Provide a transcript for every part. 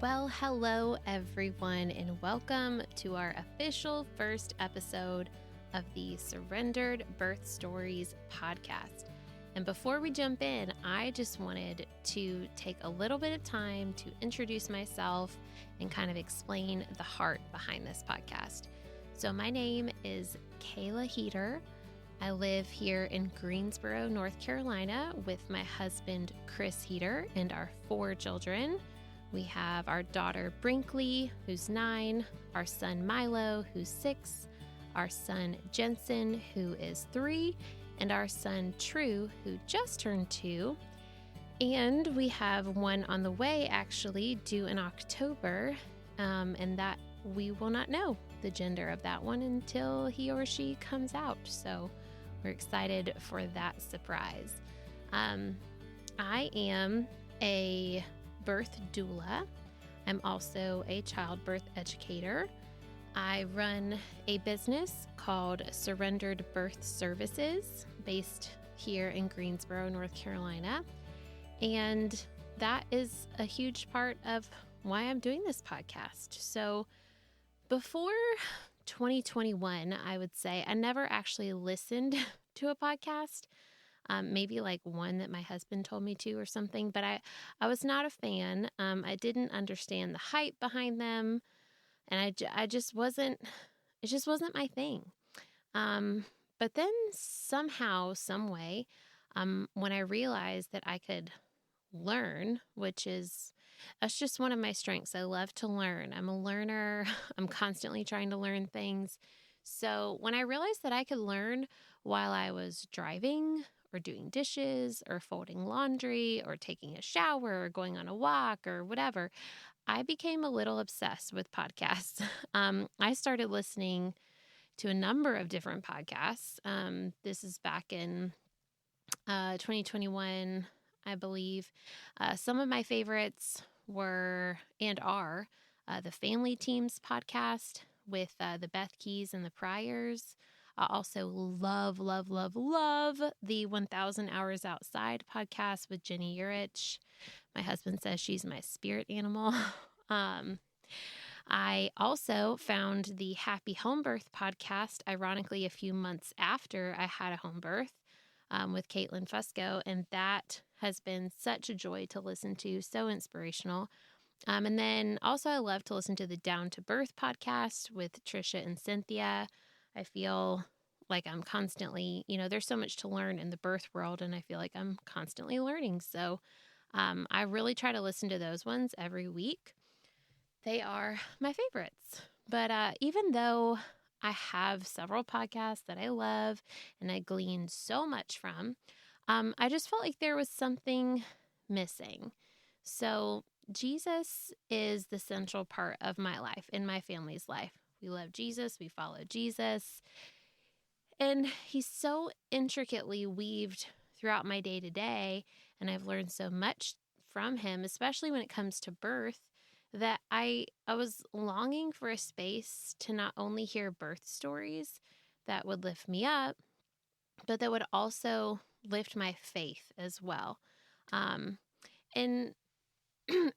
Well, hello everyone, and welcome to our official first episode of the Surrendered Birth Stories podcast. And before we jump in, I just wanted to take a little bit of time to introduce myself and kind of explain the heart behind this podcast. So my name is Kayla Heater. I live here in Greensboro, North Carolina with my husband, Chris Heater, and our 4 children. We have our daughter, Brinkley, who's 9, our son, Milo, who's 6, our son, Jensen, who is 3, and our son, True, who just turned 2. And we have one on the way, actually, due in October, and that we will not know the gender of that one until he or she comes out. So we're excited for that surprise. I am a birth doula. I'm also a childbirth educator. I run a business called Surrendered Birth Services based here in Greensboro, North Carolina. And that is a huge part of why I'm doing this podcast. So before 2021, I would say I never actually listened to a podcast. Maybe like one that my husband told me to or something, but I was not a fan. I didn't understand the hype behind them, and I just wasn't, it just wasn't my thing. But then somehow, some way, when I realized that I could learn, that's just one of my strengths. I love to learn. I'm a learner. I'm constantly trying to learn things. So when I realized that I could learn while I was driving or doing dishes or folding laundry or taking a shower or going on a walk or whatever, I became a little obsessed with podcasts. I started listening to a number of different podcasts. This is back in 2021, I believe. Some of my favorites were and are the Family Teams podcast with the Beth Keys and the Pryors. I also love the 1000 Hours Outside podcast with Jenny Urich. My husband says she's my spirit animal. I also found the Happy Home Birth podcast, ironically, a few months after I had a home birth with Caitlin Fusco, and that has been such a joy to listen to, so inspirational. And then also I love to listen to the Down to Birth podcast with Trisha and Cynthia. I feel like I'm constantly, there's so much to learn in the birth world, and I feel like I'm constantly learning. So I really try to listen to those ones every week. They are my favorites. But even though I have several podcasts that I love and I glean so much from, I just felt like there was something missing. So Jesus is the central part of my life and my family's life. We love Jesus. We follow Jesus. And he's so intricately weaved throughout my day-to-day, and I've learned so much from him, especially when it comes to birth, that I was longing for a space to not only hear birth stories that would lift me up, but that would also lift my faith as well. And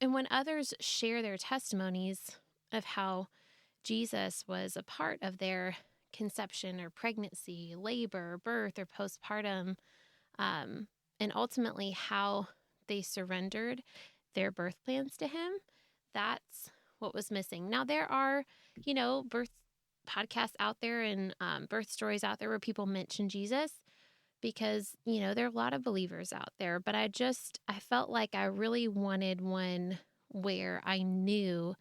and when others share their testimonies of how Jesus was a part of their conception or pregnancy, labor, birth, or postpartum, and ultimately how they surrendered their birth plans to him, that's what was missing. Now, there are, birth podcasts out there and birth stories out there where people mention Jesus because, there are a lot of believers out there, but I felt like I really wanted one where I knew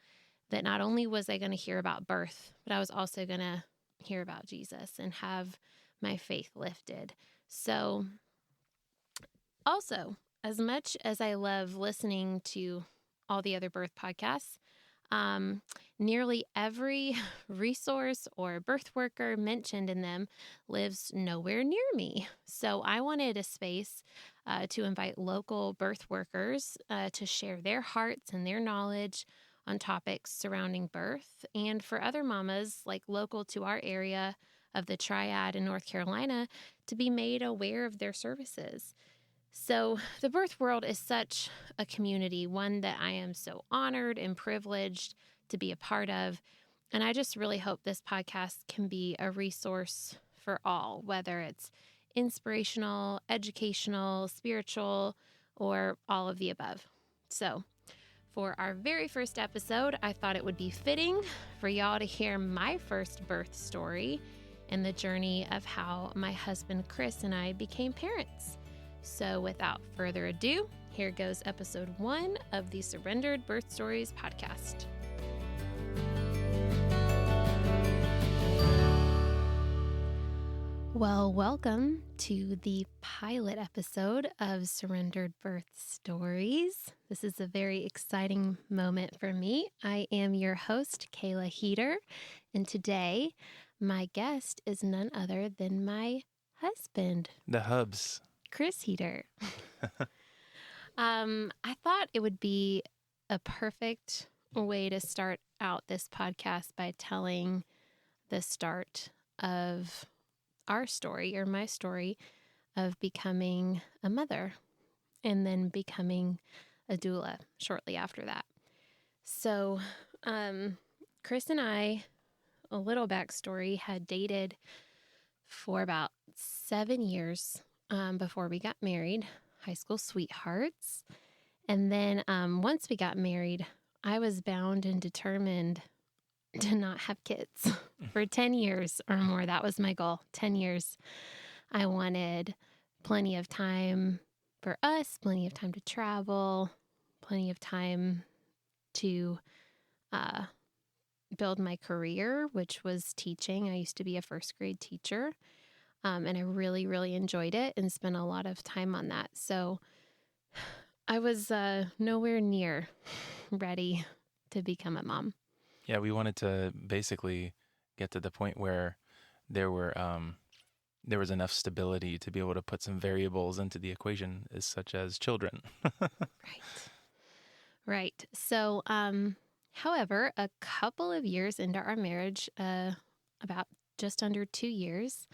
that not only was I going to hear about birth, but I was also going to hear about Jesus and have my faith lifted. So also, as much as I love listening to all the other birth podcasts, nearly every resource or birth worker mentioned in them lives nowhere near me. So I wanted a space to invite local birth workers to share their hearts and their knowledge on topics surrounding birth, and for other mamas like local to our area of the Triad in North Carolina to be made aware of their services. So the birth world is such a community, one that I am so honored and privileged to be a part of. And I just really hope this podcast can be a resource for all, whether it's inspirational, educational, spiritual, or all of the above. So for our very first episode, I thought it would be fitting for y'all to hear my first birth story and the journey of how my husband Chris and I became parents. So without further ado, here goes episode 1 of the Surrendered Birth Stories podcast. Well, welcome to the pilot episode of Surrendered Birth Stories. This is a very exciting moment for me. I am your host, Kayla Heater, and today my guest is none other than my husband, The Hubs. Chris Heater. I thought it would be a perfect way to start out this podcast by telling the start of our story, or my story, of becoming a mother and then becoming a doula shortly after that. So, Chris and I, a little backstory, had dated for about 7 years before we got married, high school sweethearts. And then once we got married, I was bound and determined to not have kids for 10 years or more. That was my goal, 10 years. I wanted plenty of time for us, plenty of time to travel, plenty of time to build my career, which was teaching. I used to be a first grade teacher. And I really, really enjoyed it and spent a lot of time on that. So I was nowhere near ready to become a mom. Yeah, we wanted to basically get to the point where there was enough stability to be able to put some variables into the equation, such as children. Right. So, however, a couple of years into our marriage, about just under 2 years,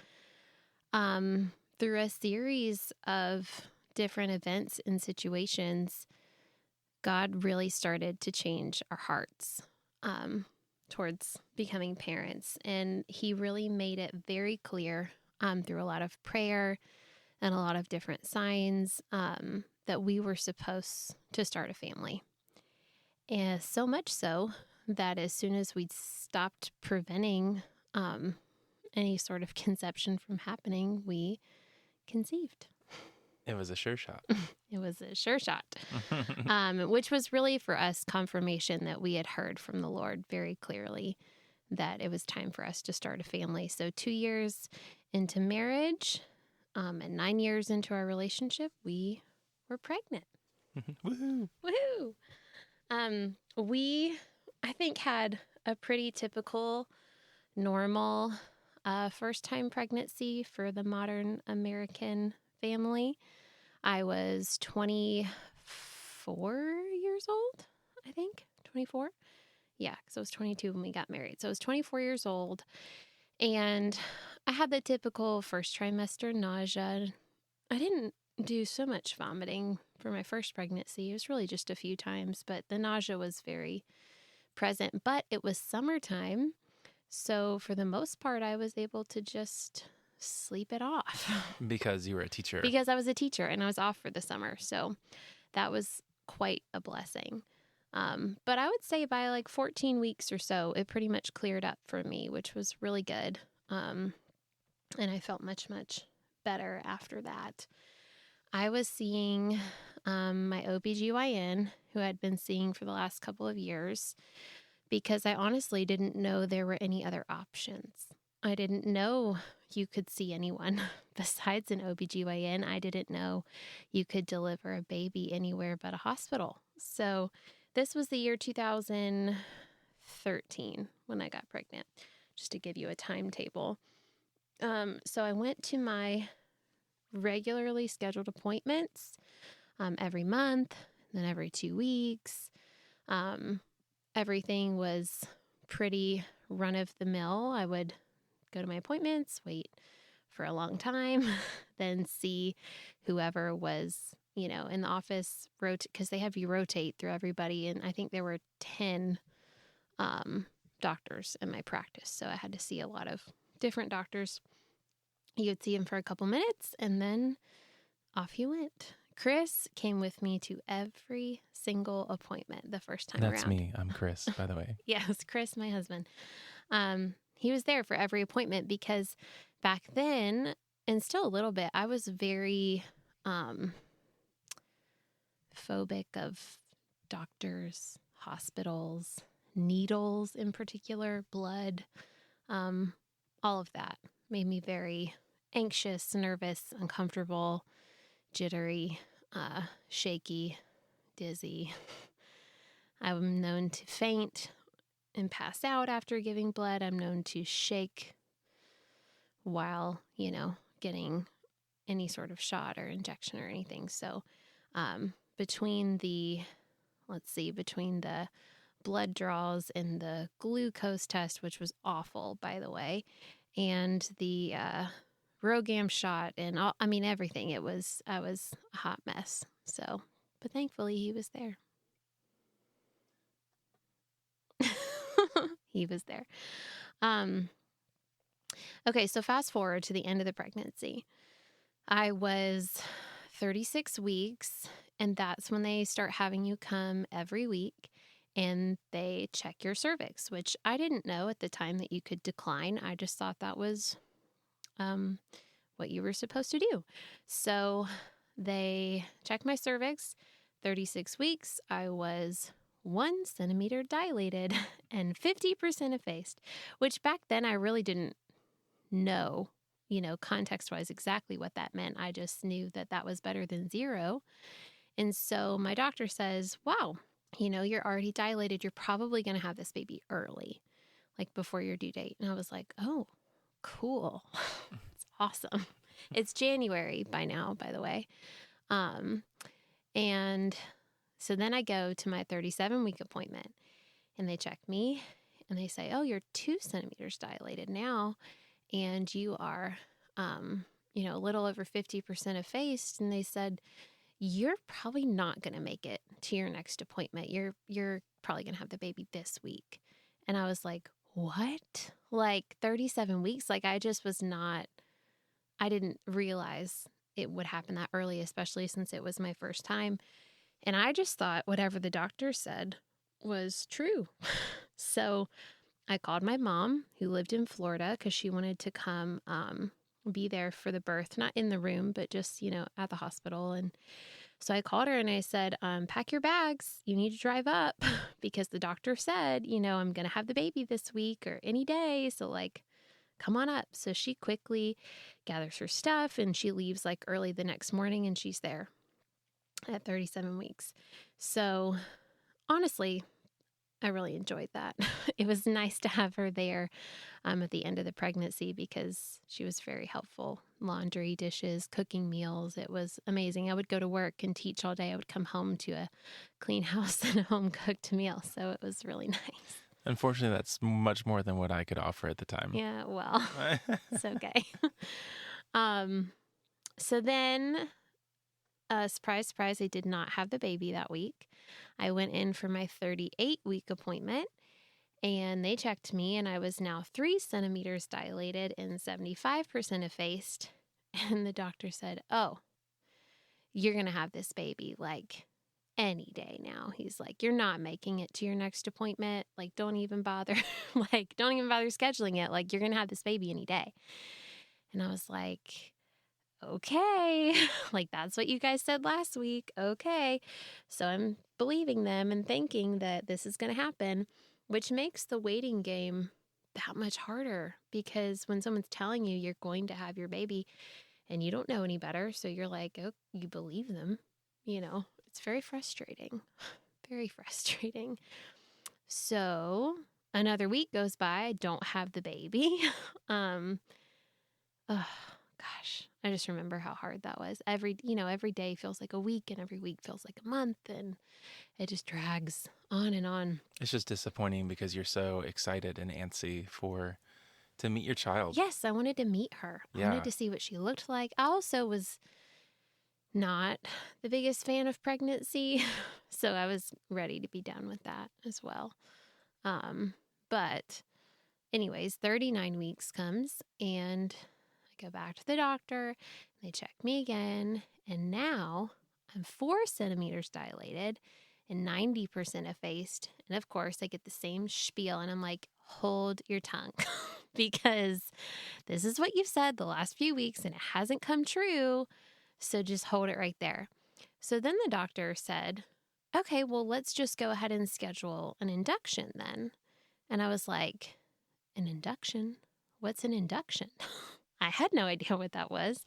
through a series of different events and situations, God really started to change our hearts towards becoming parents. And He really made it very clear through a lot of prayer and a lot of different signs that we were supposed to start a family. And so much so that as soon as we stopped preventing any sort of conception from happening, we conceived. It was a sure shot. It was a sure shot, which was really for us confirmation that we had heard from the Lord very clearly that it was time for us to start a family. So 2 years into marriage and 9 years into our relationship, we were pregnant. Woohoo! Woohoo! We, I think, had a pretty typical, normal first-time pregnancy for the modern American family. I was 24 years old, I think. 24? Yeah, because I was 22 when we got married. So I was 24 years old, and I had the typical first trimester nausea. I didn't do so much vomiting for my first pregnancy. It was really just a few times, but the nausea was very present. But it was summertime, so for the most part, I was able to just sleep it off. Because you were a teacher. Because I was a teacher and I was off for the summer. So that was quite a blessing. But I would say by like 14 weeks or so, it pretty much cleared up for me, which was really good. And I felt much, much better after that. I was seeing my OBGYN, who I'd been seeing for the last couple of years, because I honestly didn't know there were any other options. I didn't know you could see anyone besides an OBGYN. I didn't know you could deliver a baby anywhere but a hospital. So this was the year 2013 when I got pregnant, just to give you a timetable. So I went to my regularly scheduled appointments every month, then every 2 weeks. Everything was pretty run of the mill. I would go to my appointments, wait for a long time, then see whoever was, in the office, because they have you rotate through everybody. And I think there were 10 doctors in my practice. So I had to see a lot of different doctors. You would see him for a couple minutes and then off you went. Chris came with me to every single appointment the first time around. That's me. I'm Chris, by the way. Yes, Chris, my husband. He was there for every appointment because back then, and still a little bit, I was very phobic of doctors, hospitals, needles in particular, blood, all of that made me very anxious, nervous, uncomfortable, jittery, shaky, dizzy. I'm known to faint and pass out after giving blood. I'm known to shake while, getting any sort of shot or injection or anything. So between the blood draws and the glucose test, which was awful, by the way, and the RhoGAM shot and everything, I was a hot mess. So, but thankfully he was there. He was there. Okay, so fast forward to the end of the pregnancy. I was 36 weeks, and that's when they start having you come every week, and they check your cervix, which I didn't know at the time that you could decline. I just thought that was what you were supposed to do. So they checked my cervix. 36 weeks, I was 1 centimeter dilated and 50% effaced, which back then I really didn't know, context-wise exactly what that meant. I just knew that that was better than 0. And so my doctor says, wow, you're already dilated. You're probably going to have this baby early, like before your due date. And I was like, oh, cool. It's awesome. It's January by now, by the way. And so then I go to my 37-week appointment, and they check me, and they say, oh, you're 2 centimeters dilated now, and you are, a little over 50% effaced. And they said, you're probably not going to make it to your next appointment. You're probably going to have the baby this week. And I was like, what? Like 37 weeks? Like I didn't realize it would happen that early, especially since it was my first time. And I just thought whatever the doctor said was true. So I called my mom, who lived in Florida, because she wanted to come be there for the birth, not in the room, but just, at the hospital. And so I called her and I said, pack your bags. You need to drive up because the doctor said, I'm going to have the baby this week or any day. So come on up. So she quickly gathers her stuff and she leaves early the next morning, and she's there at 37 weeks. So honestly, I really enjoyed that. It was nice to have her there at the end of the pregnancy because she was very helpful. Laundry, dishes, cooking meals. It was amazing. I would go to work and teach all day. I would come home to a clean house and a home-cooked meal. So it was really nice. Unfortunately, that's much more than what I could offer at the time. Yeah, well, it's okay. So then, surprise, surprise, I did not have the baby that week. I went in for my 38-week appointment, and they checked me, and I was now 3 centimeters dilated and 75% effaced. And the doctor said, oh, you're going to have this baby any day now. He's like, you're not making it to your next appointment. Don't even bother. Don't even bother scheduling it. You're going to have this baby any day. And I was like, okay, that's what you guys said last week. Okay. So I'm believing them and thinking that this is going to happen, which makes the waiting game that much harder because when someone's telling you you're going to have your baby and you don't know any better, so you're like, oh, you believe them, it's very frustrating, very frustrating. So another week goes by. I don't have the baby. Oh, gosh, I just remember how hard that was. Every day feels like a week and every week feels like a month, and it just drags on and on. It's just disappointing because you're so excited and antsy for To meet your child. Yes, I wanted to meet her. I Yeah. wanted to see what she looked like. I also was not the biggest fan of pregnancy, so I was ready to be done with that as well. But anyways, 39 weeks comes and I go back to the doctor. They check me again, and now I'm 4 centimeters dilated and 90% effaced. And of course, I get the same spiel, and I'm like, hold your tongue, because this is what you've said the last few weeks, and it hasn't come true. So just hold it right there. So then the doctor said, okay, well, let's just go ahead and schedule an induction then. And I was like, an induction? What's an induction? I had no idea what that was.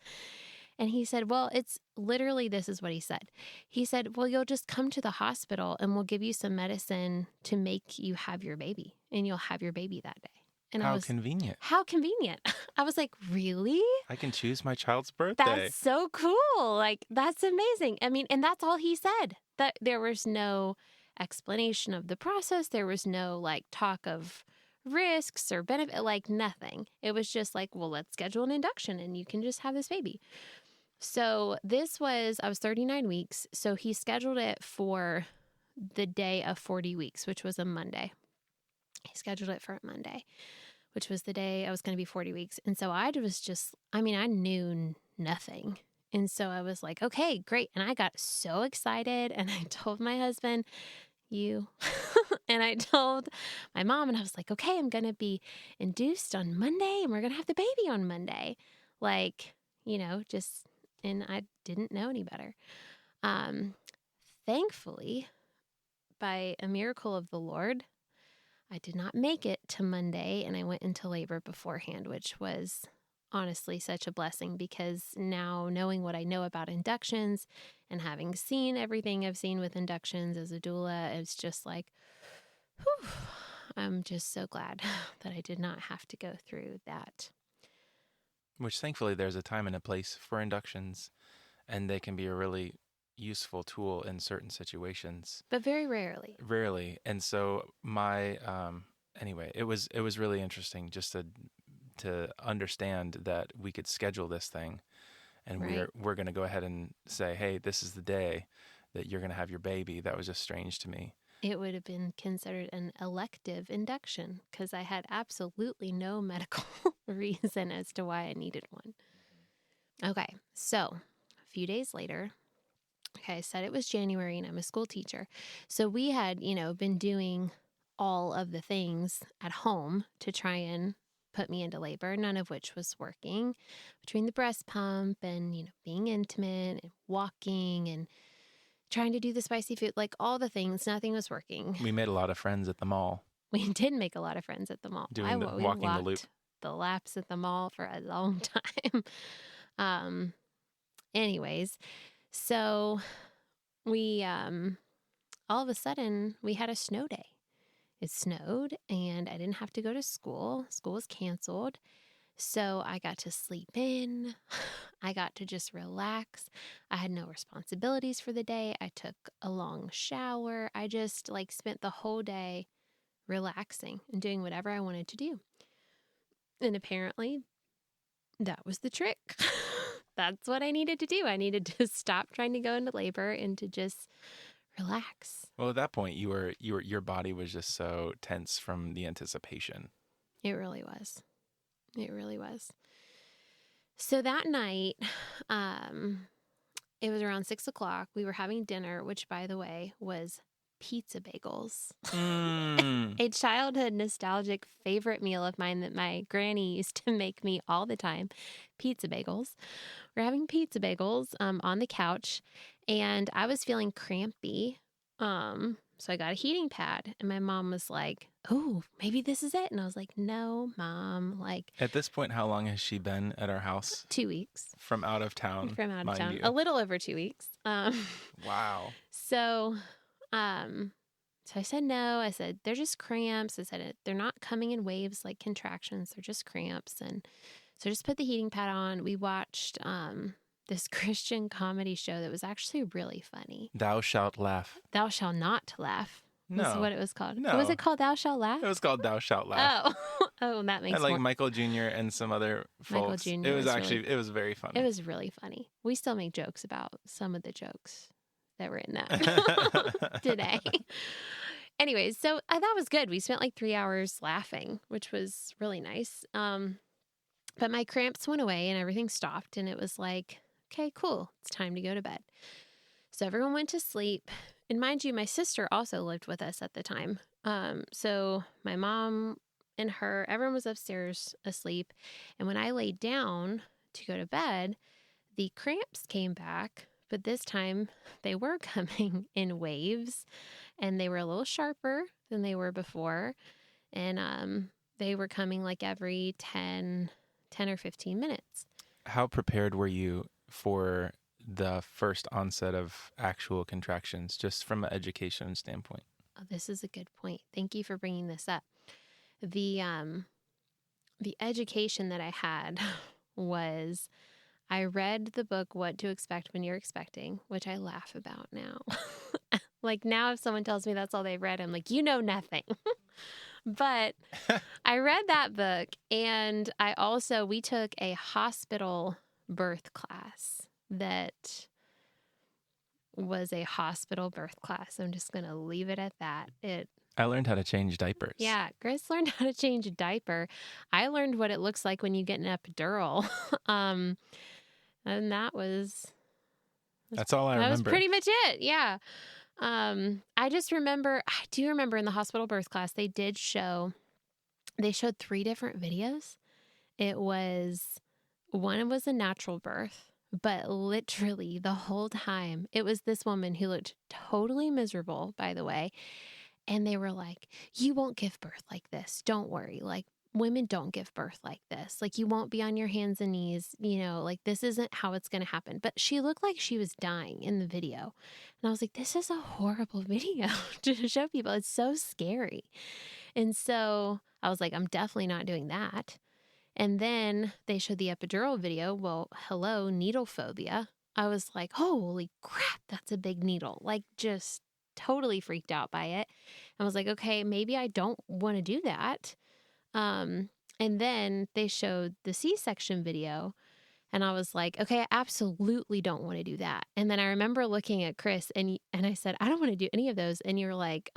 And he said, well, it's literally, this is what he said. He said, well, you'll just come to the hospital and we'll give you some medicine to make you have your baby, and you'll have your baby that day. And How convenient. How convenient. I was like, really? I can choose my child's birthday. That's so cool. Like, that's amazing. I mean, and that's all he said. That there was no explanation of the process. There was no like talk of risks or benefit, like nothing. It was just like, well, let's schedule an induction and you can just have this baby. So I was 39 weeks. So he scheduled it for the day of 40 weeks, which was a Monday. He scheduled it for a Monday, which was the day I was going to be 40 weeks. And so I knew nothing. And so I was like, okay, great. And I got so excited, and I told my husband, and I told my mom, and I was like, okay, I'm going to be induced on Monday, and we're going to have the baby on Monday. Like, and I didn't know any better. Thankfully, by a miracle of the Lord, I did not make it to Monday, and I went into labor beforehand, which was honestly such a blessing, because now knowing what I know about inductions and having seen everything I've seen with inductions as a doula, it's just like, whew, I'm just so glad that I did not have to go through that. Which thankfully there's a time and a place for inductions, and they can be a really useful tool in certain situations, but very rarely. And so anyway, it was really interesting just to understand that we could schedule this thing, and right. we're going to go ahead and say, hey, this is the day that you're going to have your baby. That was just strange to me. It would have been considered an elective induction, because I had absolutely no medical reason as to why I needed one. Okay, so a few days later, I said it was January and I'm a school teacher. So we had, been doing all of the things at home to try and put me into labor, none of which was working, between the breast pump and, being intimate and walking and trying to do the spicy food, like all the things, nothing was working. We made a lot of friends at the mall. We did make a lot of friends at the mall. Walking the loop. The laps at the mall for a long time. Anyways, so we, all of a sudden, we had a snow day. It snowed and I didn't have to go to school. School was canceled. So I got to sleep in. I got to just relax. I had no responsibilities for the day. I took a long shower. I just spent the whole day relaxing and doing whatever I wanted to do. And apparently that was the trick. That's what I needed to do. I needed to stop trying to go into labor and to just relax. Well, at that point, your body was just so tense from the anticipation. It really was. It really was. So that night, it was around 6:00. We were having dinner, which, by the way, was pizza bagels. A childhood nostalgic favorite meal of mine that my granny used to make me all the time. Pizza bagels. We're having pizza bagels on the couch, and I was feeling crampy. So I got a heating pad, and my mom was like, oh, maybe this is it. And I was like, no, Mom. At this point, how long has she been at our house? 2 weeks. From out of town. You. A little over 2 weeks. Wow. So I said no. I said, they're just cramps. I said, they're not coming in waves like contractions. They're just cramps. And so just put the heating pad on. We watched this Christian comedy show that was actually really funny. Thou Shalt Laugh. Thou Shalt Not Laugh Was No. what it was called. No. Was it called Thou Shalt Laugh? It was called Thou Shalt Laugh. Oh, oh, that makes And like more. Michael Jr. and some other Michael folks. Jr. It was was actually, really, it was very funny. it was really funny. We still make jokes about some of the jokes that were in that today. Anyways, so that was good. We spent like 3 hours laughing, which was really nice. But my cramps went away and everything stopped, and it was like, okay, cool. It's time to go to bed. So everyone went to sleep. And mind you, my sister also lived with us at the time. So my mom and her, everyone was upstairs asleep. And when I laid down to go to bed, the cramps came back, but this time they were coming in waves, and they were a little sharper than they were before. And they were coming like every 10 or 15 minutes. How prepared were you for the first onset of actual contractions, just from an education standpoint? Oh, this is a good point. Thank you for bringing this up. The education that I had was, I read the book What to Expect When You're Expecting, which I laugh about now. Like now, if someone tells me that's all they've read, I'm like, you know nothing. But I read that book, and we took a hospital birth class that was a hospital birth class. I'm just going to leave it at that. I learned how to change diapers. Yeah, Chris learned how to change a diaper. I learned what it looks like when you get an epidural. And that's all I remember. That was pretty much it. Yeah. I do remember in the hospital birth class, they showed 3 different videos. One was a natural birth, but literally the whole time it was this woman who looked totally miserable, by the way. And they were like, you won't give birth like this. Don't worry. Like, women don't give birth like this. Like, you won't be on your hands and knees, like this isn't how it's going to happen. But she looked like she was dying in the video. And I was like, this is a horrible video to show people. It's so scary. And so I was like, I'm definitely not doing that. And then they showed the epidural video. Well, hello, needle phobia. I was like, holy crap, that's a big needle. Like, just totally freaked out by it. I was like, okay, maybe I don't want to do that. And then they showed the C-section video, and I was like, okay, I absolutely don't want to do that. And then I remember looking at Chris, and I said, I don't want to do any of those. And you're like,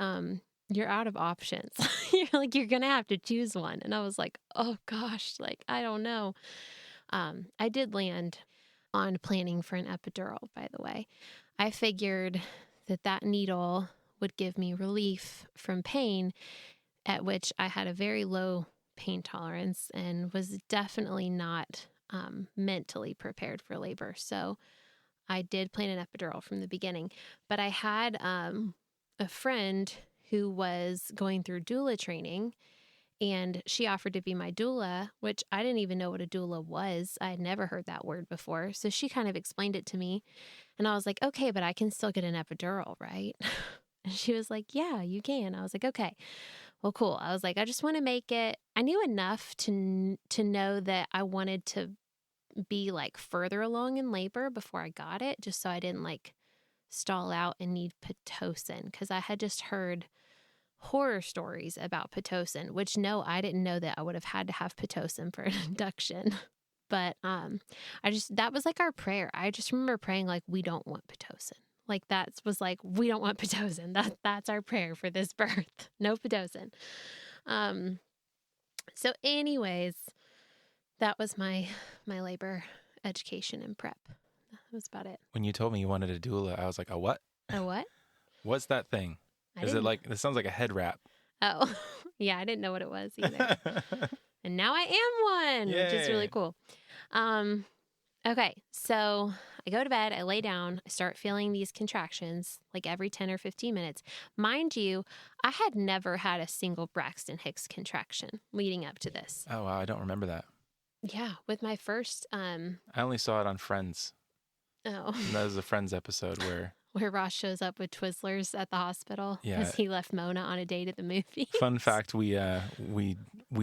you're out of options. You're like, you're going to have to choose one. And I was like, oh gosh, like, I don't know. I did land on planning for an epidural, by the way. I figured that needle would give me relief from pain, at which I had a very low pain tolerance and was definitely not mentally prepared for labor. So I did plan an epidural from the beginning. But I had a friend who was going through doula training, and she offered to be my doula, which I didn't even know what a doula was. I had never heard that word before. So she kind of explained it to me. And I was like, okay, but I can still get an epidural, right? And she was like, yeah, you can. I was like, okay, well, cool. I was like, I just want to make it. I knew enough to know that I wanted to be like further along in labor before I got it, just so I didn't like stall out and need Pitocin, because I had just heard horror stories about Pitocin, which no, I didn't know that I would have had to have Pitocin for an induction. But that was like our prayer. I just remember praying like, we don't want Pitocin. Like that was like, we don't want Pitocin. That's our prayer for this birth. No Pitocin. So anyways, that was my labor education and prep. That was about it. When you told me you wanted a doula, I was like, a what? A what? What's that thing? Is it like, this sounds like a head wrap. Oh, yeah. I didn't know what it was either. And now I am one, Yay. Which is really cool. Okay. So I go to bed, I lay down, I start feeling these contractions like every 10 or 15 minutes. Mind you, I had never had a single Braxton Hicks contraction leading up to this. Oh, wow. I don't remember that. Yeah. With my first, I only saw it on Friends. Oh. That was a Friends episode where Ross shows up with Twizzlers at the hospital because he left Mona on a date at the movie. Fun fact, we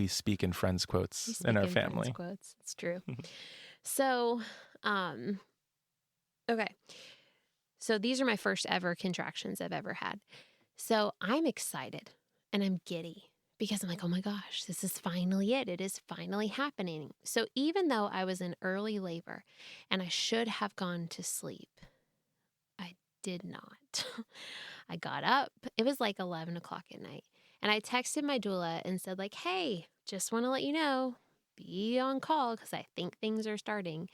speak in Friends quotes in our family. Friends quotes. It's true. So, okay. So these are my first ever contractions I've ever had. So I'm excited and I'm giddy because I'm like, oh my gosh, this is finally it. It is finally happening. So even though I was in early labor and I should have gone to sleep, I did not. I got up. It was like 11 o'clock at night. And I texted my doula and said, like, hey, just want to let you know, be on call because I think things are starting.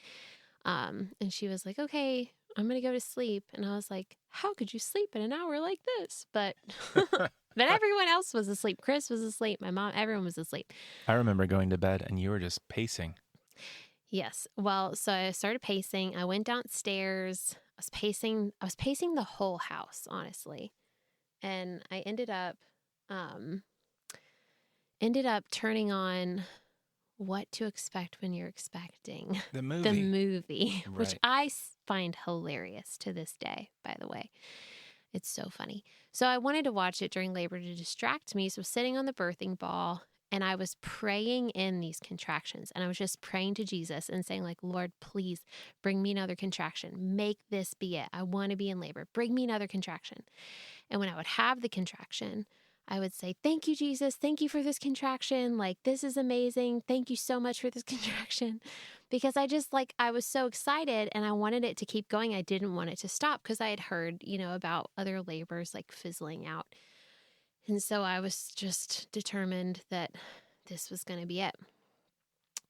And she was like, okay, I'm going to go to sleep. And I was like, how could you sleep in an hour like this? But but everyone else was asleep. Chris was asleep. My mom, everyone was asleep. I remember going to bed and you were just pacing. Yes. Well, so I started pacing. I went downstairs. I was pacing the whole house, honestly. And I ended up turning on What to Expect When You're Expecting. The movie. The movie, Right. which I find hilarious to this day, by the way. It's so funny. So I wanted to watch it during labor to distract me. So I was sitting on the birthing ball and I was praying in these contractions. And I was just praying to Jesus and saying, like, Lord, please bring me another contraction. Make this be it. I want to be in labor. Bring me another contraction. And when I would have the contraction, I would say, thank you, Jesus. Thank you for this contraction. Like, this is amazing. Thank you so much for this contraction. Because I was so excited and I wanted it to keep going. I didn't want it to stop because I had heard, about other labors like fizzling out. And so I was just determined that this was going to be it.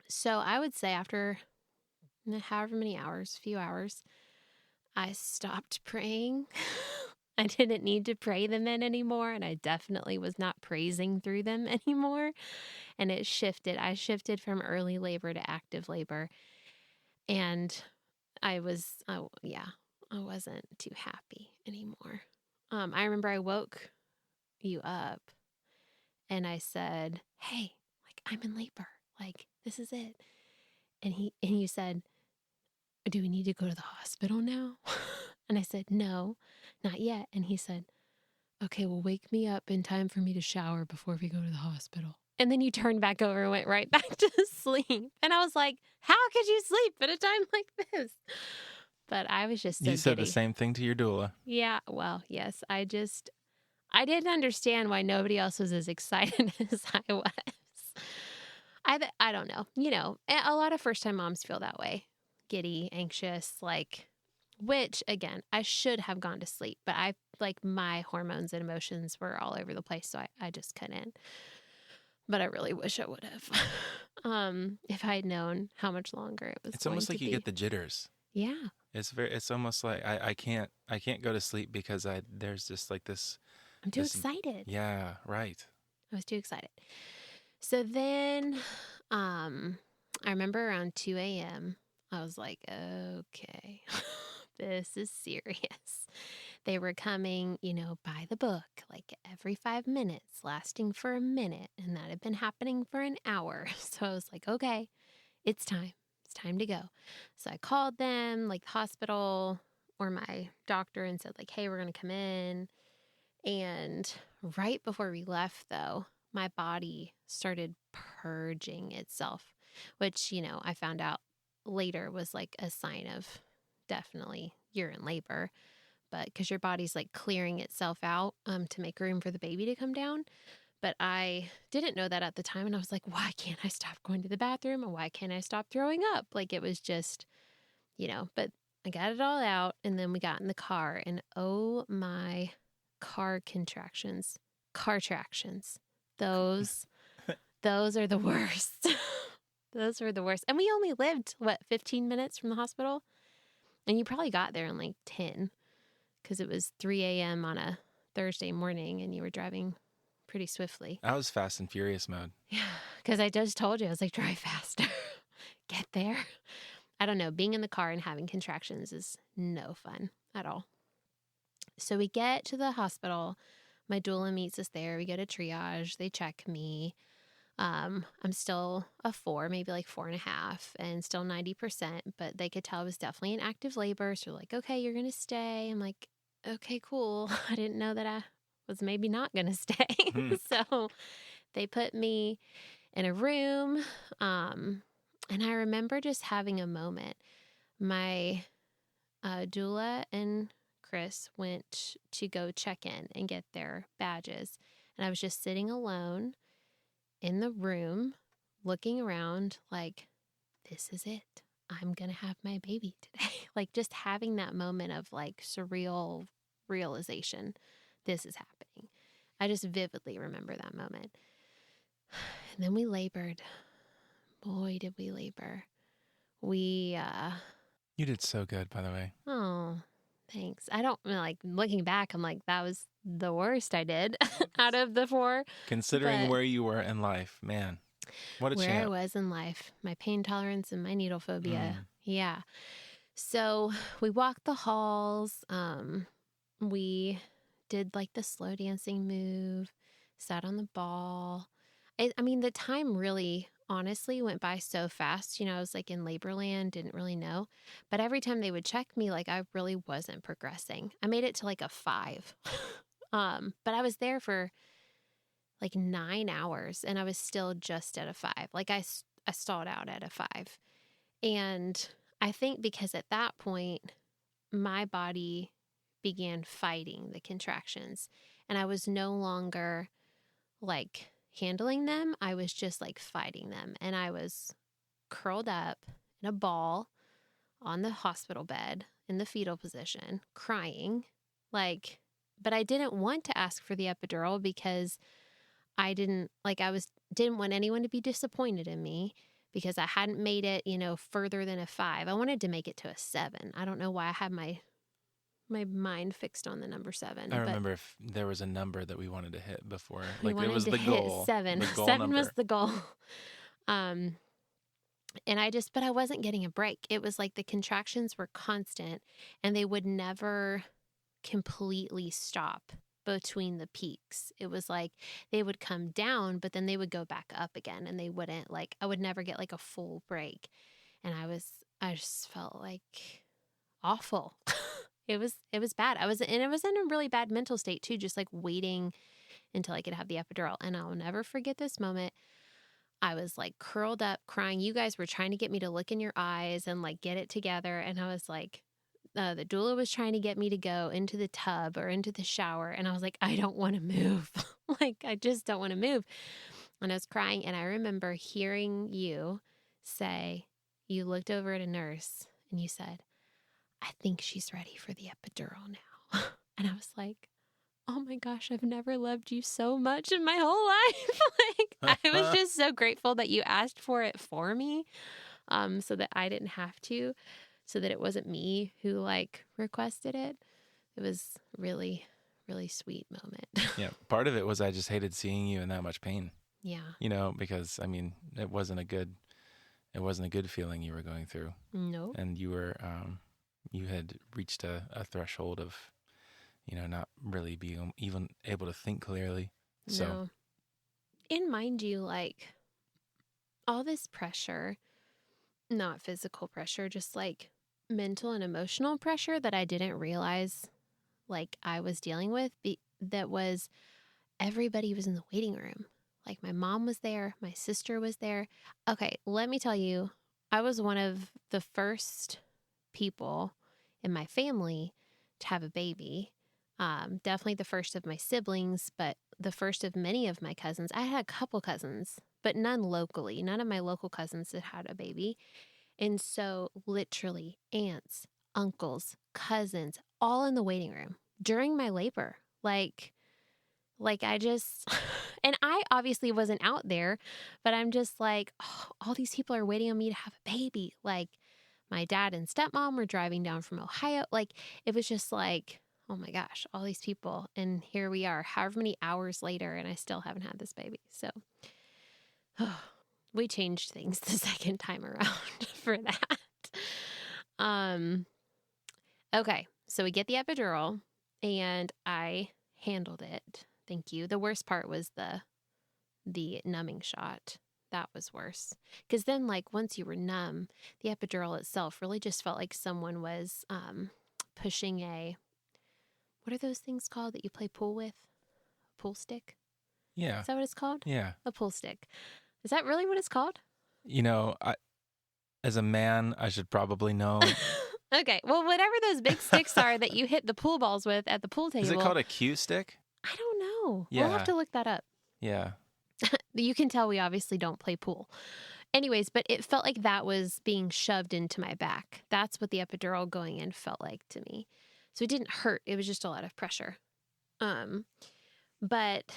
So I would say after however many hours, few hours, I stopped praying. I didn't need to pray them in anymore, and I definitely was not praising through them anymore. And it shifted. I shifted from early labor to active labor, and I wasn't too happy anymore. I remember I woke you up, and I said, "Hey, like I'm in labor. Like this is it." And you said, "Do we need to go to the hospital now?" And I said, "No, not yet." And he said, "Okay, well, wake me up in time for me to shower before we go to the hospital." And then you turned back over and went right back to sleep. And I was like, how could you sleep at a time like this? But I was just so You said giddy. the same thing to your doula. Yeah, well, yes. I didn't understand why nobody else was as excited as I was. I don't know. A lot of first-time moms feel that way. Giddy, anxious, which, again, I should have gone to sleep, but my hormones and emotions were all over the place, so I just couldn't. But I really wish I would have. If I had known how much longer it was. It's almost like you get the jitters. Yeah. It's almost like I can't go to sleep because there's just like this. I'm too excited. Yeah, right. I was too excited. So then, I remember around 2 a.m., I was like, okay, this is serious. They were coming, by the book, like every 5 minutes, lasting for a minute. And that had been happening for an hour. So I was like, okay, it's time. It's time to go. So I called them, like the hospital or my doctor, and said, like, hey, we're going to come in. And right before we left, though, my body started purging itself, which, I found out later was like a sign of definitely you're in labor, but because your body's like clearing itself out to make room for the baby to come down. But I didn't know that at the time. And I was like, why can't I stop going to the bathroom? And why can't I stop throwing up? Like it was just, but I got it all out. And then we got in the car and oh my car tractions. Those are the worst. Those were the worst. And we only lived, 15 minutes from the hospital? And you probably got there in like 10 because it was 3 a.m. on a Thursday morning and you were driving pretty swiftly. I was Fast and Furious mode. Yeah, because I just told you, I was like, drive faster. Get there. I don't know. Being in the car and having contractions is no fun at all. So we get to the hospital. My doula meets us there. We go to triage. They check me. I'm still a 4, maybe like 4.5, and still 90%, but they could tell I was definitely in active labor. So they're like, okay, you're going to stay. I'm like, okay, cool. I didn't know that I was maybe not going to stay. So they put me in a room. And I remember just having a moment. My doula and Chris went to go check in and get their badges. And I was just sitting alone in the room, looking around like, this is it. I'm going to have my baby today. Like just having that moment of like surreal realization. This is happening. I just vividly remember that moment. And then we labored. Boy, did we labor. You did so good, by the way. Oh, thanks. I don't like looking back. I'm like, that was the worst I did out of the 4. Considering where you were in life, man, what a where champ. I was in life, my pain tolerance and my needle phobia. Yeah. So we walked the halls. We did like the slow dancing move, sat on the ball. I mean, the time really, honestly, went by so fast. I was like in labor land, didn't really know. But every time they would check me, like I really wasn't progressing. I made it to like a 5. But I was there for like 9 hours and I was still just at a 5. Like I stalled out at a 5. And I think because at that point, my body began fighting the contractions and I was no longer like handling them. I was just like fighting them. And I was curled up in a ball on the hospital bed in the fetal position, crying. But I didn't want to ask for the epidural because I didn't want anyone to be disappointed in me because I hadn't made it, further than a 5. I wanted to make it to a 7. I don't know why I had my mind fixed on the number 7. I remember if there was a number that we wanted to hit before. Like it was the goal. 7. The goal 7 number. was the goal. And but I wasn't getting a break. It was like the contractions were constant and they would never completely stop between the peaks. It was like they would come down, but then they would go back up again and they wouldn't I would never get like a full break. And I just felt like awful. It was bad. I was in a really bad mental state too, just like waiting until I could have the epidural. And I'll never forget this moment. I was like curled up crying. You guys were trying to get me to look in your eyes and like get it together. And I was like, the doula was trying to get me to go into the tub or into the shower. And I was like, I don't want to move. I just don't want to move. And I was crying. And I remember hearing you say, you looked over at a nurse and you said, I think she's ready for the epidural now. And I was like, oh my gosh, I've never loved you so much in my whole life. I was just so grateful that you asked for it for me, so that I didn't have to, so that it wasn't me who requested it. It was really, really sweet moment. Yeah. Part of it was I just hated seeing you in that much pain. Yeah. Because I mean, it wasn't a good feeling you were going through. No. And you were, you had reached a threshold of, not really being even able to think clearly. So, no. And mind you, all this pressure, not physical pressure, just mental and emotional pressure that I didn't realize I was dealing with, that was everybody was in the waiting room. My mom was there, my sister was there. Okay, let me tell you, I was one of the first people in my family to have a baby. Definitely the first of my siblings, but the first of many of my cousins. I had a couple cousins, but none locally. None of my local cousins had a baby. And so literally aunts, uncles, cousins, all in the waiting room during my labor. I just, and I obviously wasn't out there, but I'm just all these people are waiting on me to have a baby. My dad and stepmom were driving down from Ohio. It was just oh my gosh, all these people. And here we are, however many hours later, and I still haven't had this baby. So we changed things the second time around for that. Okay, so we get the epidural and I handled it. Thank you. The worst part was the numbing shot. That was worse. Because then, once you were numb, the epidural itself really just felt like someone was pushing what are those things called that you play pool with? Pool stick? yeah. Is that what it's called? Yeah. A pool stick. Is that really what it's called? As a man, I should probably know. Okay. Well, whatever those big sticks are that you hit the pool balls with at the pool table. Is it called a cue stick? I don't know. Yeah. We'll have to look that up. Yeah. You can tell we obviously don't play pool. Anyways, but it felt like that was being shoved into my back. That's what the epidural going in felt like to me. So it didn't hurt. It was just a lot of pressure. But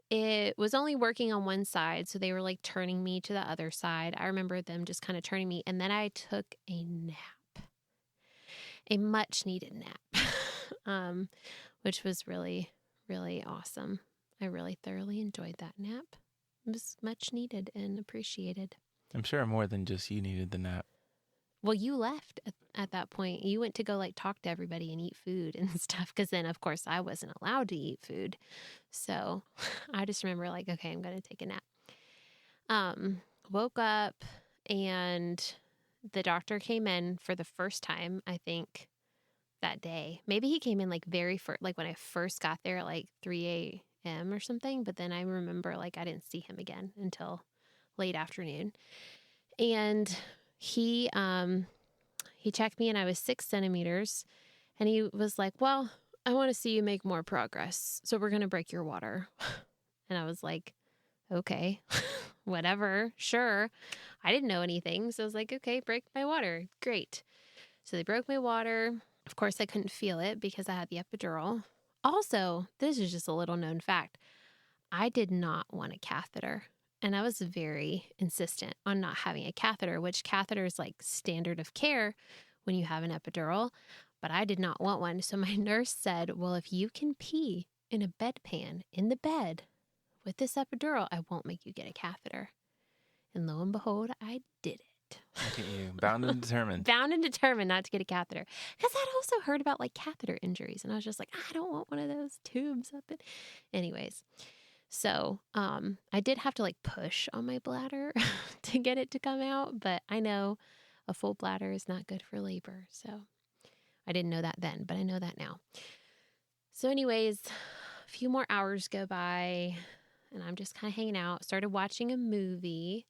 it was only working on one side. So they were like turning me to the other side. I remember them just kind of turning me. And then I took a nap, a much needed nap, which was really, really awesome. I really thoroughly enjoyed that nap. It was much needed and appreciated. I'm sure more than just you needed the nap. Well, you left at that point. You went to go like talk to everybody and eat food and stuff. Because then, of course, I wasn't allowed to eat food. So I just remember like, okay, I'm going to take a nap. Woke up and the doctor came in for the first time, I think, that day. Maybe he came in like very first, like when I first got there at like 3 a.m. or something. But then I remember like I didn't see him again until late afternoon. And he checked me and I was 6 centimeters. And he was like, well, I want to see you make more progress. So we're going to break your water. And I was like, okay, whatever, sure. I didn't know anything. So I was like, okay, break my water. Great. So they broke my water. Of course, I couldn't feel it because I had the epidural. Also, this is just a little known fact. I did not want a catheter. And I was very insistent on not having a catheter, which catheter is like standard of care when you have an epidural. But I did not want one. So my nurse said, well, if you can pee in a bedpan in the bed with this epidural, I won't make you get a catheter. And lo and behold, I did it. Look at you, bound and determined. Bound and determined not to get a catheter. Because I'd also heard about like catheter injuries. And I was just like, I don't want one of those tubes up it. Anyways. So I did have to like push on my bladder to get it to come out, but I know a full bladder is not good for labor. So I didn't know that then, but I know that now. So anyways, a few more hours go by and I'm just kind of hanging out. Started watching a movie,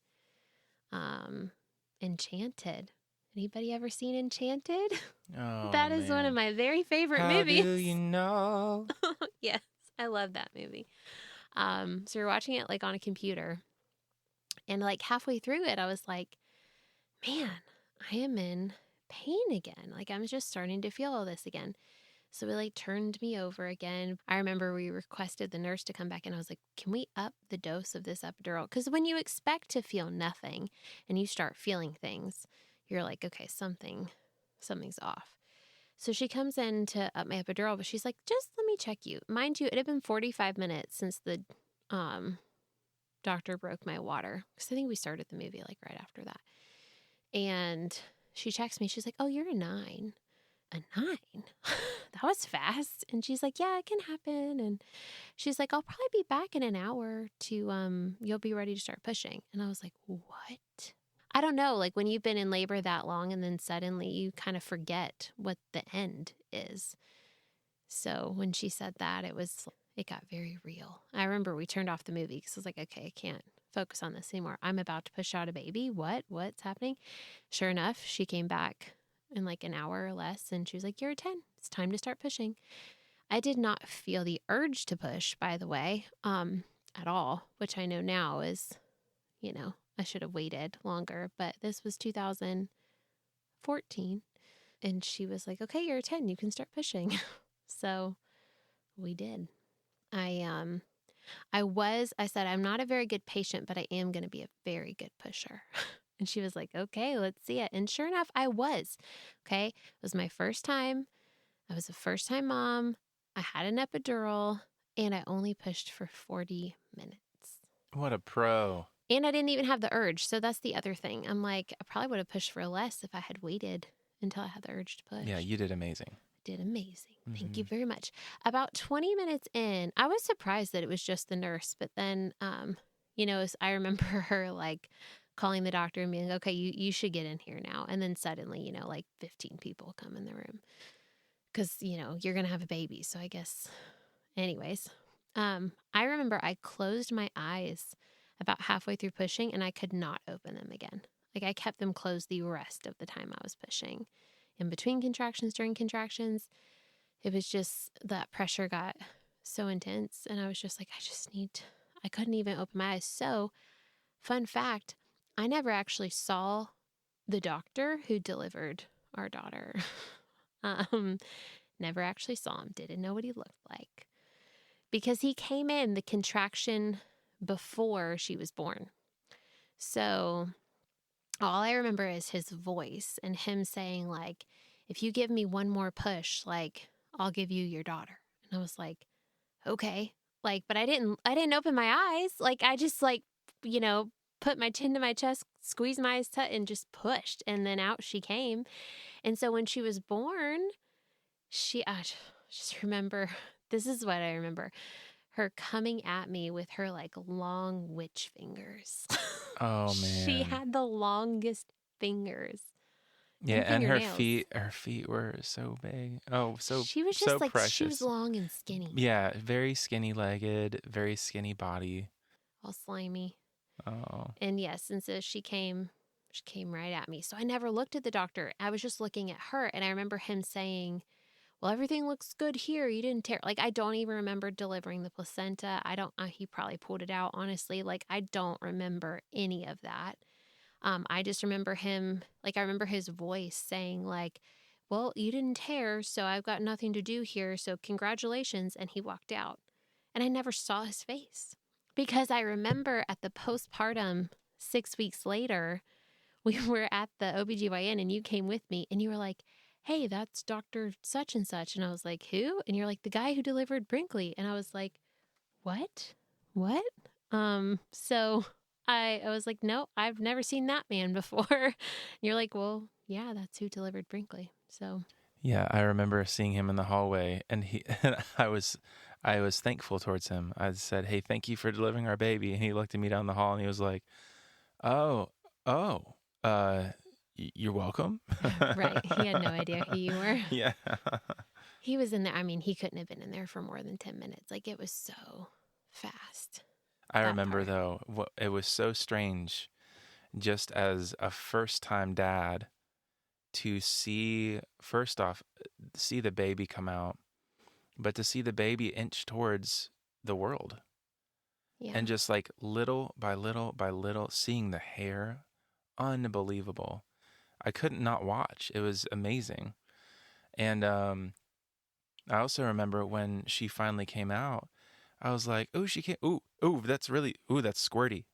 Enchanted. Anybody ever seen Enchanted? Oh, that is one of my very favorite movies. How do you know? Yes, I love that movie. So we were watching it like on a computer and like halfway through it, I was like, man, I am in pain again. Like I'm just starting to feel all this again. So it like turned me over again. I remember we requested the nurse to come back and I was like, can we up the dose of this epidural? Because when you expect to feel nothing and you start feeling things, you're like, okay, something's off. So she comes in to up my epidural, but she's like, just let me check you. Mind you, it had been 45 minutes since the doctor broke my water. Because I think we started the movie like right after that. And she checks me. She's like, oh, you're a 9. A 9? That was fast. And she's like, yeah, it can happen. And she's like, I'll probably be back in an hour to, you'll be ready to start pushing. And I was like, what? I don't know, like when you've been in labor that long and then suddenly you kind of forget what the end is. So when she said that, it got very real. I remember we turned off the movie because I was like, okay, I can't focus on this anymore. I'm about to push out a baby. What's happening? Sure enough, she came back in like an hour or less and she was like, you're a 10. It's time to start pushing. I did not feel the urge to push, by the way, at all, which I know now is, I should have waited longer, but this was 2014 and she was like, okay, you're a 10, you can start pushing. So we did. I said, I'm not a very good patient, but I am going to be a very good pusher. And she was like, okay, let's see it. And sure enough, I was. Okay. It was my first time. I was a first time mom. I had an epidural and I only pushed for 40 minutes. What a pro. And I didn't even have the urge. So that's the other thing. I'm like, I probably would have pushed for less if I had waited until I had the urge to push. Yeah, you did amazing. Did amazing. Thank you very much. About 20 minutes in, I was surprised that it was just the nurse. But then, I remember her like calling the doctor and being like, okay, you should get in here now. And then suddenly, like 15 people come in the room because, you're going to have a baby. So I guess anyways, I remember I closed my eyes about halfway through pushing and I could not open them again. Like I kept them closed the rest of the time I was pushing in between contractions, during contractions. It was just that pressure got so intense. And I was just like, I couldn't even open my eyes. So, fun fact, I never actually saw the doctor who delivered our daughter. Never actually saw him. Didn't know what he looked like. Because he came in the contraction before she was born. So all I remember is his voice and him saying, like, if you give me one more push, like, I'll give you your daughter. And I was like, okay. Like, but I didn't open my eyes. Like, I just put my chin to my chest, squeezed my eyes tight and just pushed. And then out she came. And so when she was born, I just remember, this is what I remember. Her coming at me with her like long witch fingers. Oh man. She had the longest fingers. Yeah, and her feet were so big. Oh, so she was just so like precious. She was long and skinny. Yeah, very skinny legged, very skinny body. All slimy. Oh. And yes, and so she came right at me. So I never looked at the doctor. I was just looking at her, and I remember him saying, well, everything looks good here. You didn't tear. Like, I don't even remember delivering the placenta. He probably pulled it out, honestly. Like, I don't remember any of that. I just remember him, like, I remember his voice saying, like, well, you didn't tear, so I've got nothing to do here. So congratulations. And he walked out. And I never saw his face because I remember at the postpartum 6 weeks later, we were at the OBGYN and you came with me and you were like, hey, that's Dr. Such and Such. And I was like, who? And you're like, the guy who delivered Brinkley. And I was like, what? So I was like, no, I've never seen that man before. And you're like, well, yeah, that's who delivered Brinkley. So yeah, I remember seeing him in the hallway, and I was thankful towards him. I said, hey, thank you for delivering our baby. And he looked at me down the hall and he was like, oh, you're welcome. Right. He had no idea who you were. Yeah. He was in there. I mean, he couldn't have been in there for more than 10 minutes. Like, it was so fast. I remember, though, it was so strange, just as a first-time dad, to see, first off, see the baby come out, but to see the baby inch towards the world. Yeah. And just like little by little by little, seeing the hair, unbelievable. I couldn't not watch. It was amazing. And I also remember when she finally came out, I was like, oh, she came. Ooh, that's squirty.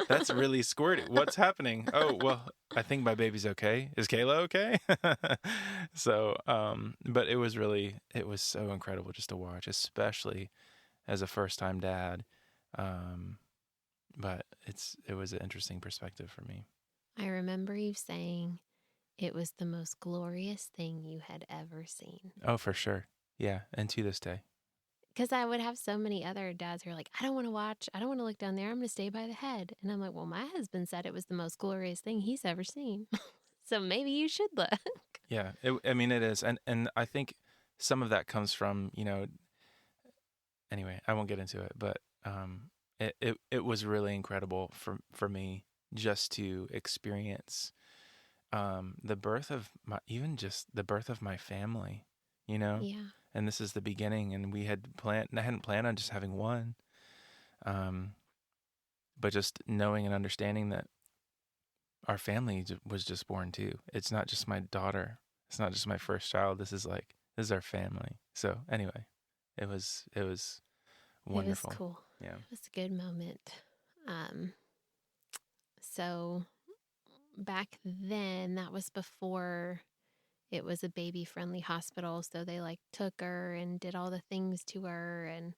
That's really squirty. What's happening? Oh, well, I think my baby's okay. Is Kayla okay? So, but it was so incredible just to watch, especially as a first-time dad. But it was an interesting perspective for me. I remember you saying it was the most glorious thing you had ever seen. Oh, for sure. Yeah. And to this day. Because I would have so many other dads who are like, I don't want to watch. I don't want to look down there. I'm going to stay by the head. And I'm like, well, my husband said it was the most glorious thing he's ever seen. So maybe you should look. Yeah. It is. And I think some of that comes from, anyway, I won't get into it, but it was really incredible for me just to experience the birth of the birth of my family, Yeah. And this is the beginning, and I hadn't planned on just having one, but just knowing and understanding that our family was just born too. It's not just my daughter. It's not just my first child. This is our family. So anyway, it was wonderful. It was cool. Yeah. It was a good moment. So back then, that was before it was a baby-friendly hospital. So they took her and did all the things to her. And,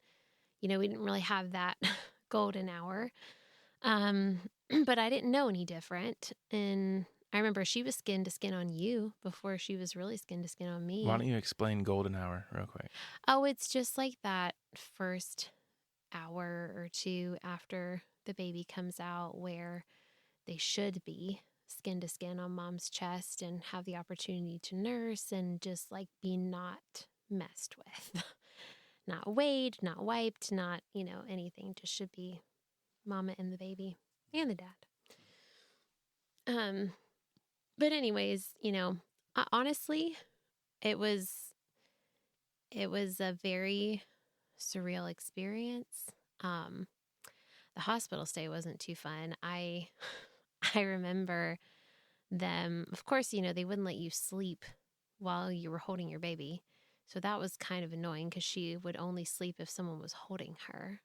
we didn't really have that golden hour. But I didn't know any different. And I remember she was skin to skin on you before she was really skin to skin on me. Why don't you explain golden hour real quick? Oh, it's just like that first hour or two after the baby comes out where they should be skin to skin on mom's chest and have the opportunity to nurse and just be not messed with. Not weighed, not wiped, not, anything. Just should be mama and the baby and the dad. But anyways, Honestly, it was a very surreal experience. Um, the hospital stay wasn't too fun. I remember them, of course, they wouldn't let you sleep while you were holding your baby. So that was kind of annoying because she would only sleep if someone was holding her.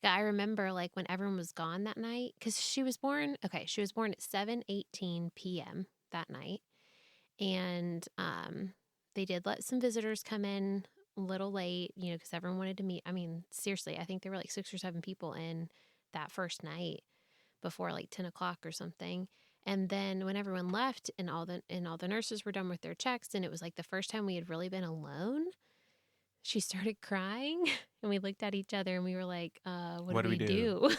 I remember like when everyone was gone that night, because she was born at 7:18 p.m. that night. And they did let some visitors come in a little late, because everyone wanted to meet. I mean, seriously, I think there were like 6 or 7 people in that first night before like 10 o'clock or something. And then when everyone left and all the nurses were done with their checks, and it was like the first time we had really been alone, she started crying and we looked at each other and we were like, what What do do we we do?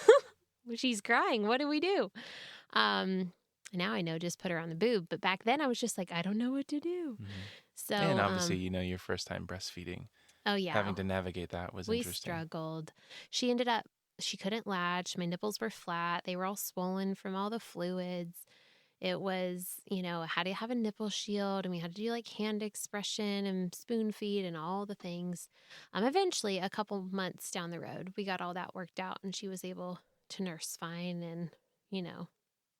do? She's crying. What do we do? Now I know, just put her on the boob. But back then I was just like, I don't know what to do. Mm-hmm. So, And obviously, your first time breastfeeding, oh yeah, having to navigate that was we interesting. struggled. She couldn't latch. My nipples were flat. They were all swollen from all the fluids. It was, had to have a nipple shield, and we had to do like hand expression and spoon feed and all the things. Eventually, a couple months down the road, we got all that worked out and she was able to nurse fine, and,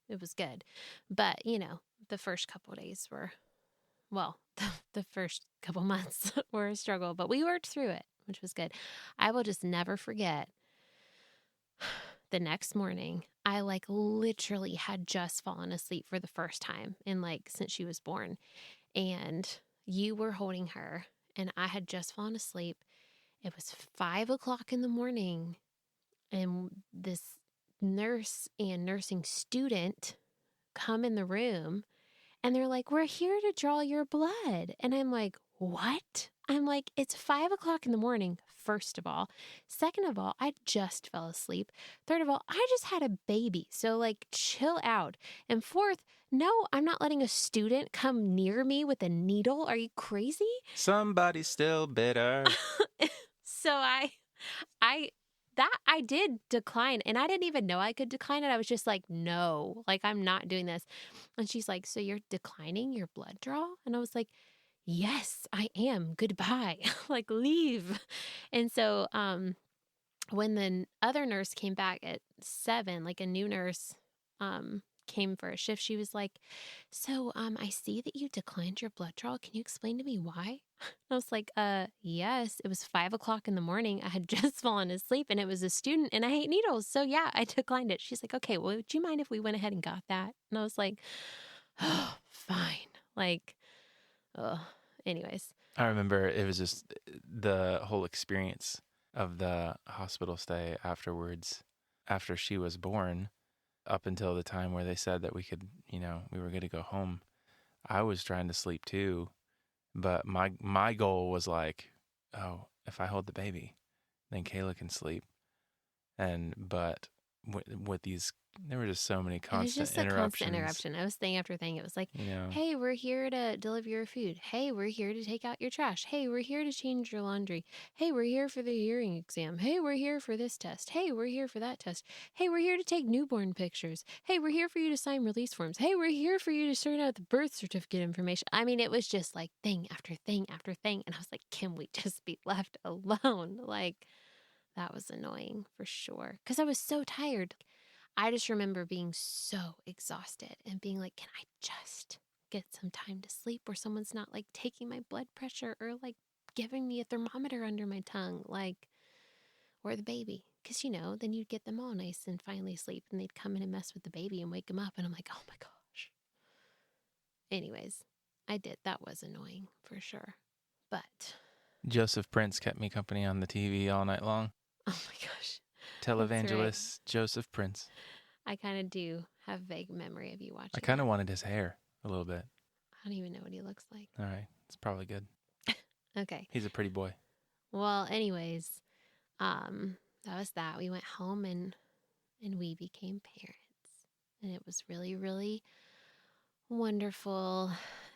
it was good. But, the first couple of days were, well, the first couple months were a struggle, but we worked through it, which was good. I will just never forget the next morning. I like literally had just fallen asleep for the first time in like since she was born. And you were holding her and I had just fallen asleep. It was 5 o'clock in the morning, and this nurse and nursing student come in the room and they're like, we're here to draw your blood. And I'm like, what? I'm like, it's 5 o'clock in the morning, first of all. Second of all, I just fell asleep. Third of all, I just had a baby. So, like, chill out. And fourth, no, I'm not letting a student come near me with a needle. Are you crazy? Somebody's still bitter. So I did decline, and I didn't even know I could decline it. I was just like, no, like, I'm not doing this. And she's like, so you're declining your blood draw? And I was like, yes, I am. Goodbye. Like, leave. And so, when the other nurse came back at 7, like a new nurse, came for a shift, she was like, so, I see that you declined your blood draw. Can you explain to me why? I was like, yes, it was 5 o'clock in the morning. I had just fallen asleep and it was a student and I hate needles. So yeah, I declined it. She's like, okay, well, would you mind if we went ahead and got that? And I was like, oh, fine. Like, anyways. I remember it was just the whole experience of the hospital stay afterwards, after she was born, up until the time where they said that we could, we were going to go home. I was trying to sleep too, but my goal was like, oh, if I hold the baby, then Kayla can sleep. But with these, there were just so many It was constant just a constant interruption. It was thing after thing. It was like, hey, we're here to deliver your food. Hey, we're here to take out your trash. Hey, we're here to change your laundry. Hey, we're here for the hearing exam. Hey, we're here for this test. Hey, we're here for that test. Hey, we're here to take newborn pictures. Hey, we're here for you to sign release forms. Hey, we're here for you to sort out the birth certificate information. I mean, it was just like thing after thing after thing. And I was like, can we just be left alone? Like, that was annoying for sure. Because I was so tired. I just remember being so exhausted and being like, can I just get some time to sleep where someone's not like taking my blood pressure or like giving me a thermometer under my tongue, like, or the baby. Because, then you'd get them all nice and finally asleep and they'd come in and mess with the baby and wake him up. And I'm like, oh my gosh. Anyways, I did. That was annoying for sure. But Joseph Prince kept me company on the TV all night long. oh my gosh. Televangelist right. Joseph Prince. I kind of do have vague memory of you watching. I kind of wanted his hair a little bit. I don't even know what he looks like. All right. It's probably good. Okay. He's a pretty boy. Well, anyways, that was that. We went home and we became parents. And it was really, really wonderful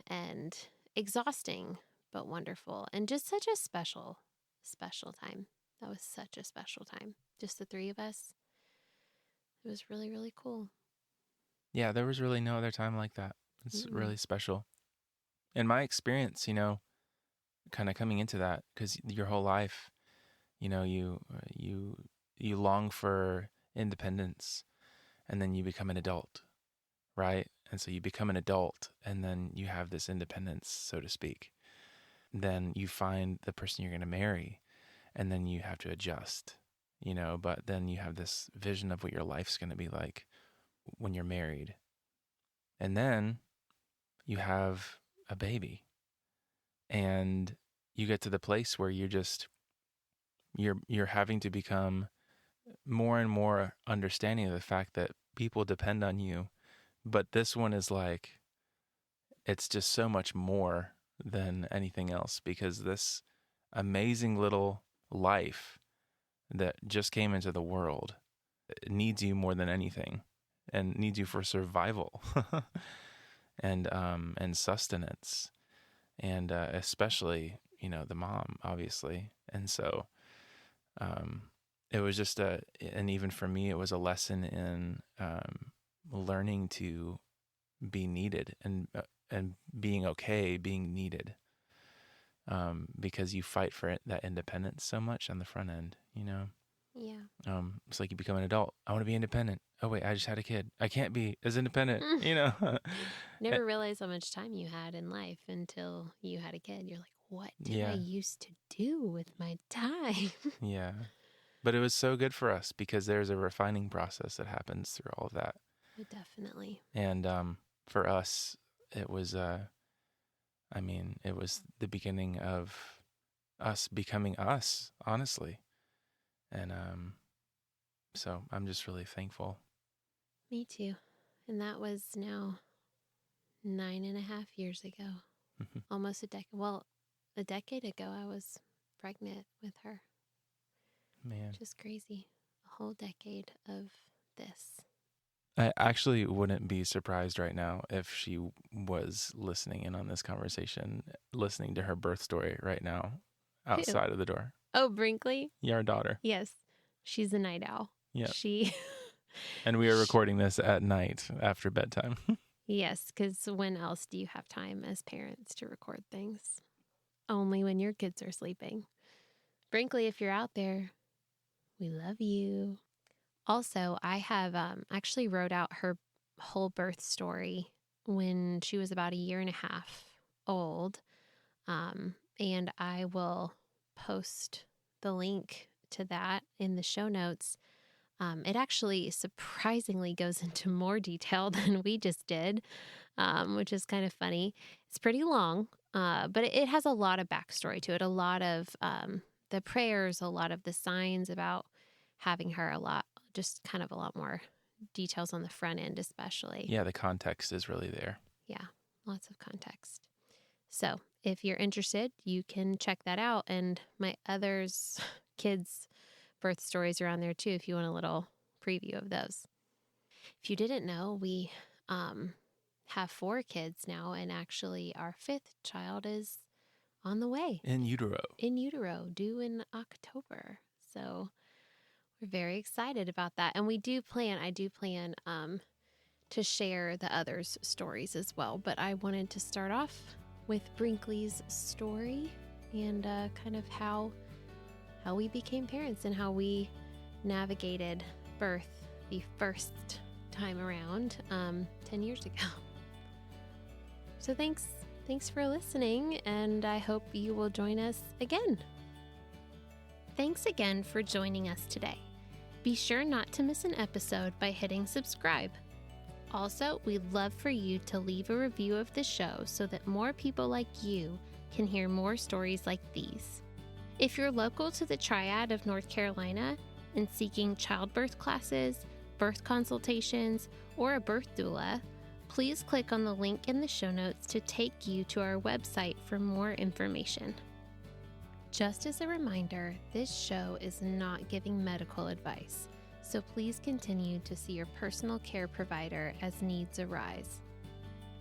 and exhausting, but wonderful. And just such a special, special time. That was such a special time. Just the 3 of us. It was really, really cool. Yeah, there was really no other time like that. It's really special. in my experience, kind of coming into that, because your whole life, you long for independence, and then you become an adult, right? And so you become an adult, and then you have this independence, so to speak. Then you find the person you're going to marry, and then you have to adjust, but then you have this vision of what your life's going to be like when you're married. And then you have a baby, and you get to the place where you're having to become more and more understanding of the fact that people depend on you. But this one is like, it's just so much more than anything else, because this amazing little life that just came into the world needs you more than anything, and needs you for survival and sustenance, and especially the mom, obviously. And so it was just and even for me, it was a lesson in learning to be needed, and being okay being needed, because you fight for that independence so much on the front end, Yeah. It's like you become an adult. I want to be independent. Oh wait, I just had a kid. I can't be as independent, Never realized how much time you had in life until you had a kid. You're like, what did I used to do with my time? Yeah. But it was so good for us, because there's a refining process that happens through all of that. Definitely. And for us, it was it was the beginning of us becoming us, honestly. And so I'm just really thankful. Me too. And that was now 9.5 years ago. Almost a decade. Well, a decade ago, I was pregnant with her. Man. Just crazy. A whole decade of this. I actually wouldn't be surprised right now if she was listening in on this conversation, listening to her birth story right now outside of the door. Oh, Brinkley? Yeah, our daughter. Yes. She's a night owl. Yeah. She... And we are recording this at night after bedtime. Yes, because when else do you have time as parents to record things? Only when your kids are sleeping. Brinkley, if you're out there, we love you. Also, I have actually wrote out her whole birth story when she was about 1.5 years old. And I will post the link to that in the show notes. It actually surprisingly goes into more detail than we just did, which is kind of funny. It's pretty long, but it has a lot of backstory to it, a lot of the prayers, a lot of the signs about having her, just kind of a lot more details on the front end, especially. Yeah, the context is really there. Yeah, lots of context. So if you're interested, you can check that out. And my kids' birth stories are on there too, if you want a little preview of those. If you didn't know, we have 4 kids now, and actually our 5th child is on the way. In utero, due in October. So we're very excited about that. And I do plan to share the others' stories as well. But I wanted to start off with Brinkley's story and kind of how we became parents and how we navigated birth the first time around 10 years ago. So thanks for listening, and I hope you will join us again. Thanks again for joining us today. Be sure not to miss an episode by hitting subscribe. Also, we'd love for you to leave a review of the show so that more people like you can hear more stories like these. If you're local to the Triad of North Carolina and seeking childbirth classes, birth consultations, or a birth doula, please click on the link in the show notes to take you to our website for more information. Just as a reminder, this show is not giving medical advice, so please continue to see your personal care provider as needs arise.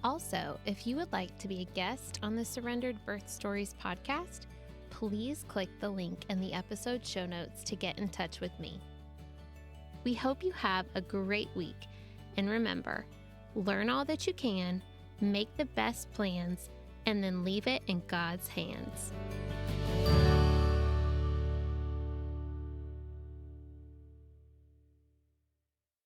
Also, if you would like to be a guest on the Surrendered Birth Stories podcast, please click the link in the episode show notes to get in touch with me. We hope you have a great week, and remember, learn all that you can, make the best plans, and then leave it in God's hands.